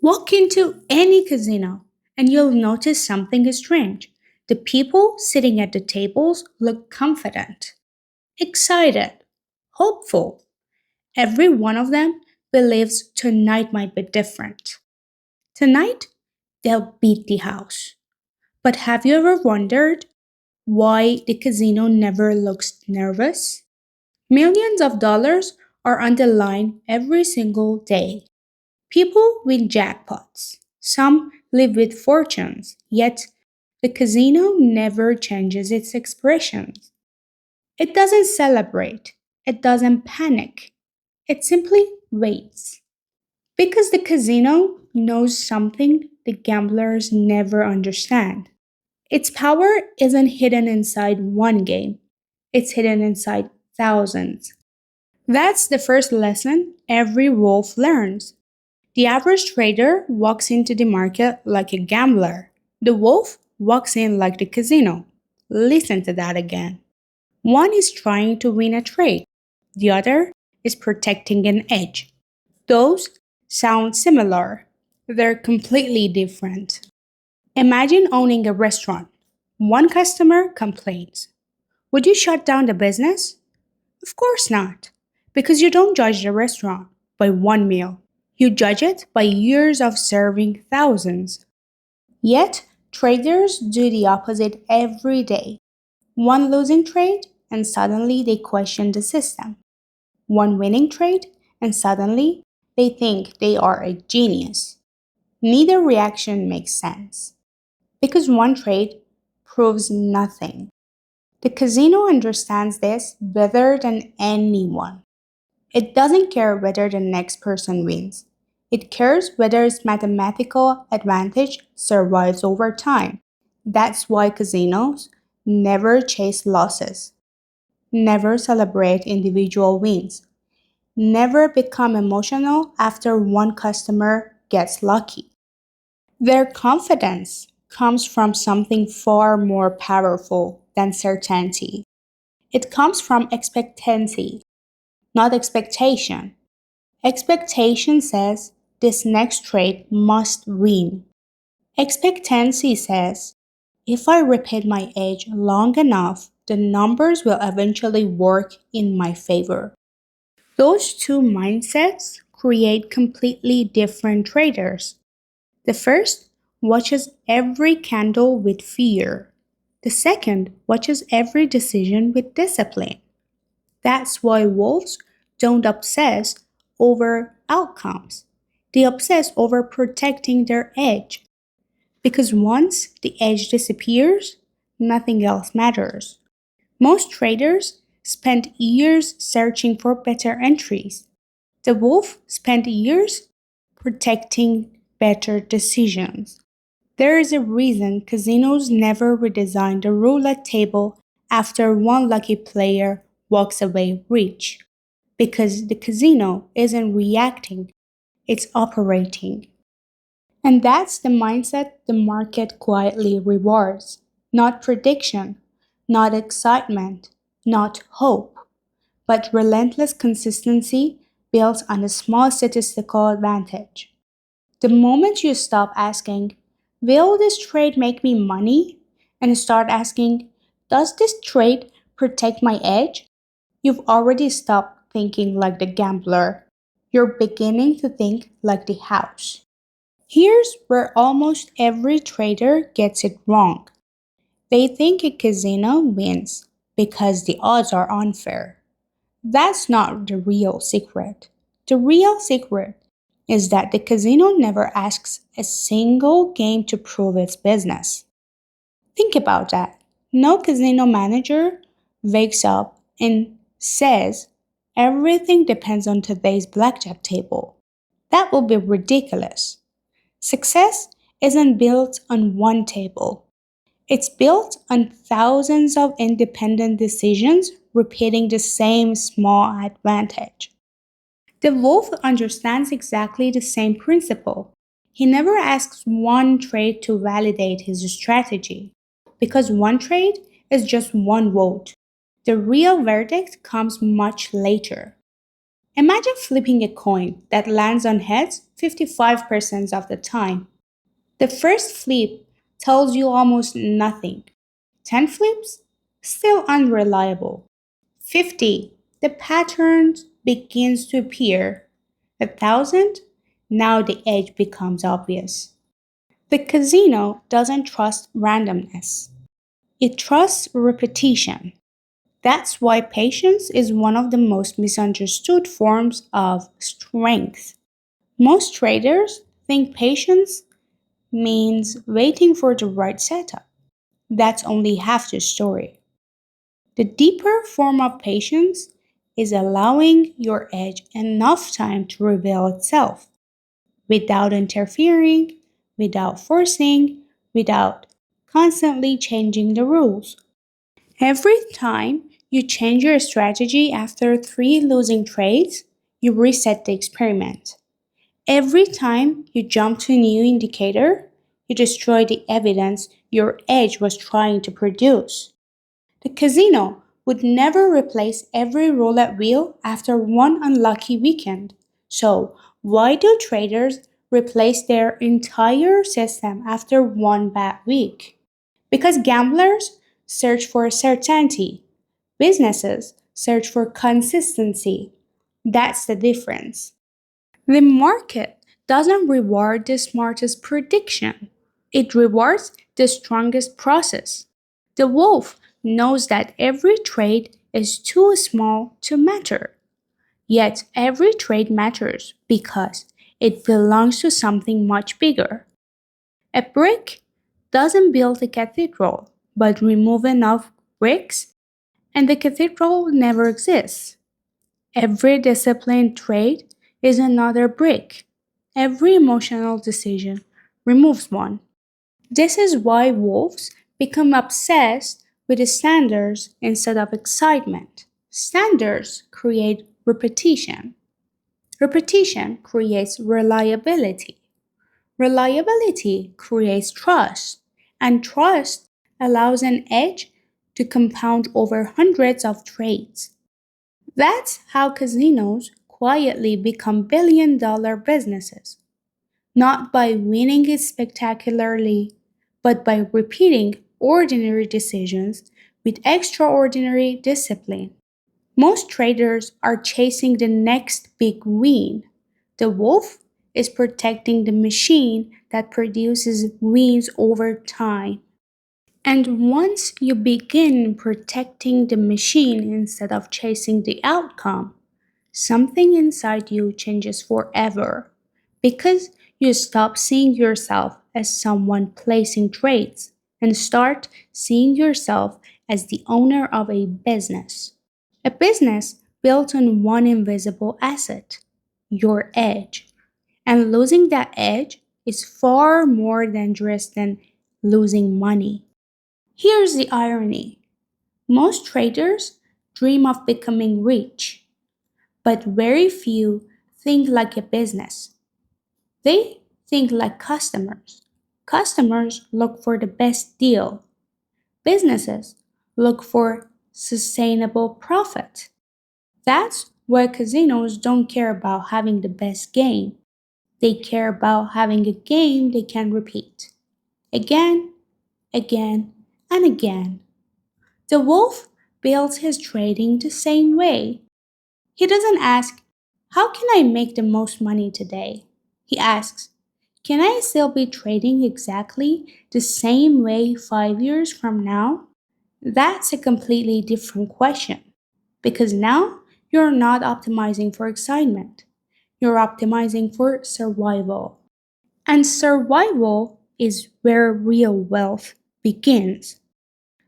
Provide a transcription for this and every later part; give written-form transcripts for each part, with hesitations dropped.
Walk into any casino and you'll notice something is strange. The people sitting at the tables look confident, excited, hopeful. Every one of them believes tonight might be different. Tonight, they'll beat the house. But have you ever wondered why the casino never looks nervous? Millions of dollars are on the line every single day. People win jackpots. Some live with fortunes, yet the casino never changes its expressions. It doesn't celebrate. It doesn't panic. It simply waits. Because the casino knows something the gamblers never understand. Its power isn't hidden inside one game, it's hidden inside thousands. That's the first lesson every wolf learns. The average trader walks into the market like a gambler. The wolf walks in like the casino. Listen to that again. One is trying to win a trade, the other is protecting an edge. Those sound similar, they're completely different. Imagine owning a restaurant. One customer complains. Would you shut down the business? Of course not, because you don't judge the restaurant by one meal. You judge it by years of serving thousands. Yet, traders do the opposite every day. One losing trade, and suddenly they question the system. One winning trade, and suddenly they think they are a genius. Neither reaction makes sense, because one trade proves nothing. The casino understands this better than anyone. It doesn't care whether the next person wins. It cares whether its mathematical advantage survives over time. That's why casinos never chase losses, never celebrate individual wins, never become emotional after one customer gets lucky. Their confidence comes from something far more powerful than certainty. It comes from expectancy, not expectation. Expectation says this next trade must win. Expectancy says if I repeat my edge long enough, the numbers will eventually work in my favor. Those two mindsets create completely different traders. The first watches every candle with fear. The second watches every decision with discipline. That's why wolves don't obsess over outcomes. They obsess over protecting their edge. Because once the edge disappears, nothing else matters. Most traders spend years searching for better entries. The wolf spent years protecting better decisions. There is a reason casinos never redesign the roulette table after one lucky player walks away rich. Because the casino isn't reacting, it's operating. And that's the mindset the market quietly rewards. Not prediction, not excitement, not hope, but relentless consistency built on a small statistical advantage. The moment you stop asking, will this trade make me money? And start asking, does this trade protect my edge? You've already stopped thinking like the gambler. You're beginning to think like the house. Here's where almost every trader gets it wrong. They think a casino wins because the odds are unfair. That's not the real secret. The real secret is that the casino never asks a single game to prove its business. Think about that. No casino manager wakes up and says, everything depends on today's blackjack table. That will be ridiculous. Success isn't built on one table. It's built on thousands of independent decisions repeating the same small advantage. The wolf understands exactly the same principle. He never asks one trade to validate his strategy, because one trade is just one vote. The real verdict comes much later. Imagine flipping a coin that lands on heads 55% of the time. The first flip tells you almost nothing. 10 flips? Still unreliable. 50. The pattern begins to appear. 1,000? Now the edge becomes obvious. The casino doesn't trust randomness. It trusts repetition. That's why patience is one of the most misunderstood forms of strength. Most traders think patience means waiting for the right setup. That's only half the story. The deeper form of patience is allowing your edge enough time to reveal itself without interfering, without forcing, without constantly changing the rules. Every time you change your strategy after three losing trades, you reset the experiment. Every time you jump to a new indicator, you destroy the evidence your edge was trying to produce. The casino would never replace every roulette wheel after one unlucky weekend. So, why do traders replace their entire system after one bad week? Because gamblers search for certainty, businesses search for consistency. That's the difference. The market doesn't reward the smartest prediction, it rewards the strongest process. The wolf knows that every trade is too small to matter, yet every trade matters because it belongs to something much bigger. A brick doesn't build a cathedral, but remove enough bricks and the cathedral never exists. Every disciplined trade is another brick. Every emotional decision removes one. This is why wolves become obsessed with the standards instead of excitement. Standards create repetition. Repetition creates reliability. Reliability creates trust. And trust allows an edge to compound over hundreds of trades. That's how casinos quietly become billion-dollar businesses, not by winning it spectacularly, but by repeating ordinary decisions with extraordinary discipline. Most traders are chasing the next big win. The wolf is protecting the machine that produces wins over time. And once you begin protecting the machine instead of chasing the outcome, something inside you changes forever because you stop seeing yourself as someone placing trades and start seeing yourself as the owner of a business. A business built on one invisible asset, your edge. And losing that edge is far more dangerous than losing money. Here's the irony: most traders dream of becoming rich, but very few think like a business. They think like customers. Customers look for the best deal. Businesses look for sustainable profit. That's why casinos don't care about having the best game. They care about having a game they can repeat again, again, and again. The wolf builds his trading the same way. He doesn't ask, how can I make the most money today? He asks, can I still be trading exactly the same way 5 years from now? That's a completely different question because now you're not optimizing for excitement, you're optimizing for survival. And survival is where real wealth begins.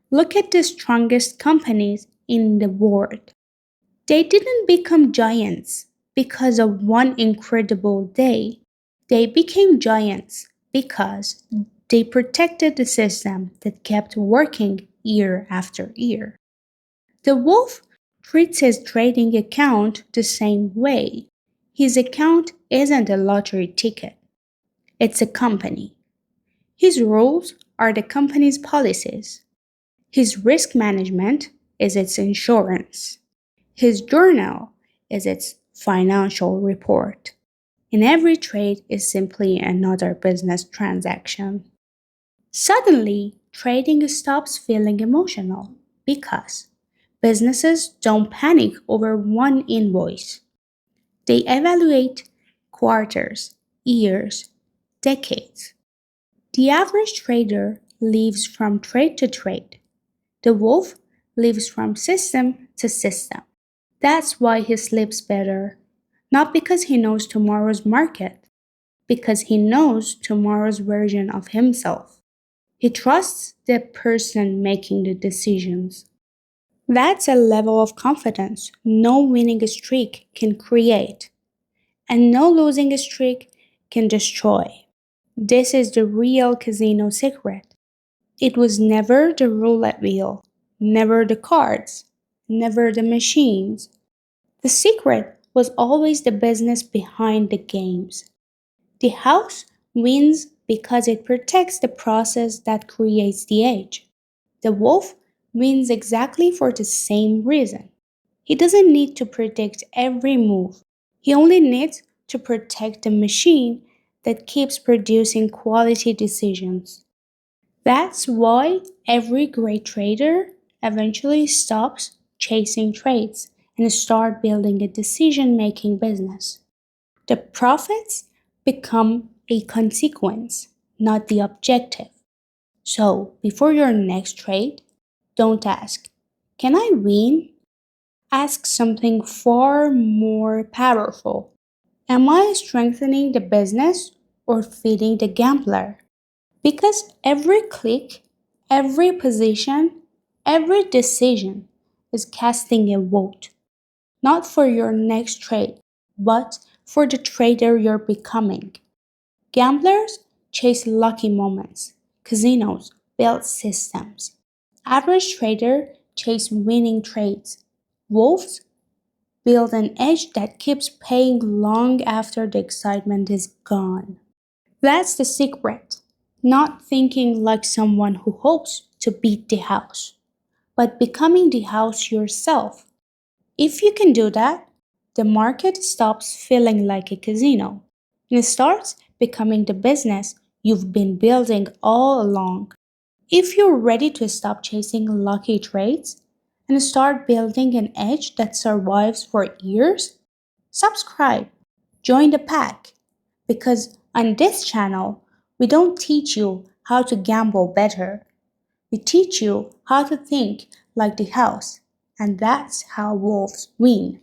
Look at the strongest companies in the world. They didn't become giants because of one incredible day. They became giants because they protected the system that kept working year after year. The wolf treats his trading account the same way. His account isn't a lottery ticket, it's a company. His rules are the company's policies. His risk management is its insurance. His journal is its financial report. And every trade is simply another business transaction. Suddenly, trading stops feeling emotional because businesses don't panic over one invoice. They evaluate quarters, years, decades. The average trader lives from trade to trade. The wolf lives from system to system. That's why he sleeps better. Not because he knows tomorrow's market, because he knows tomorrow's version of himself. He trusts the person making the decisions. That's a level of confidence no winning streak can create, and no losing streak can destroy. This is the real casino secret. It was never the roulette wheel, never the cards, never the machines. The secret was always the business behind the games. The house wins because it protects the process that creates the edge. The wolf wins exactly for the same reason. He doesn't need to predict every move. He only needs to protect the machine that keeps producing quality decisions. That's why every great trader eventually stops chasing trades and start building a decision-making business. The profits become a consequence, not the objective. So, before your next trade, don't ask, can I win? Ask something far more powerful. Am I strengthening the business or feeding the gambler? Because every click, every position, every decision is casting a vote, not for your next trade, but for the trader you're becoming. Gamblers chase lucky moments. Casinos build systems. Average trader chase winning trades. Wolves build an edge that keeps paying long after the excitement is gone. That's the secret. Not thinking like someone who hopes to beat the house, but becoming the house yourself. If you can do that, the market stops feeling like a casino and it starts becoming the business you've been building all along. If you're ready to stop chasing lucky trades and start building an edge that survives for years, subscribe, join the pack, because on this channel, we don't teach you how to gamble better. We teach you how to think like the house, and that's how wolves win.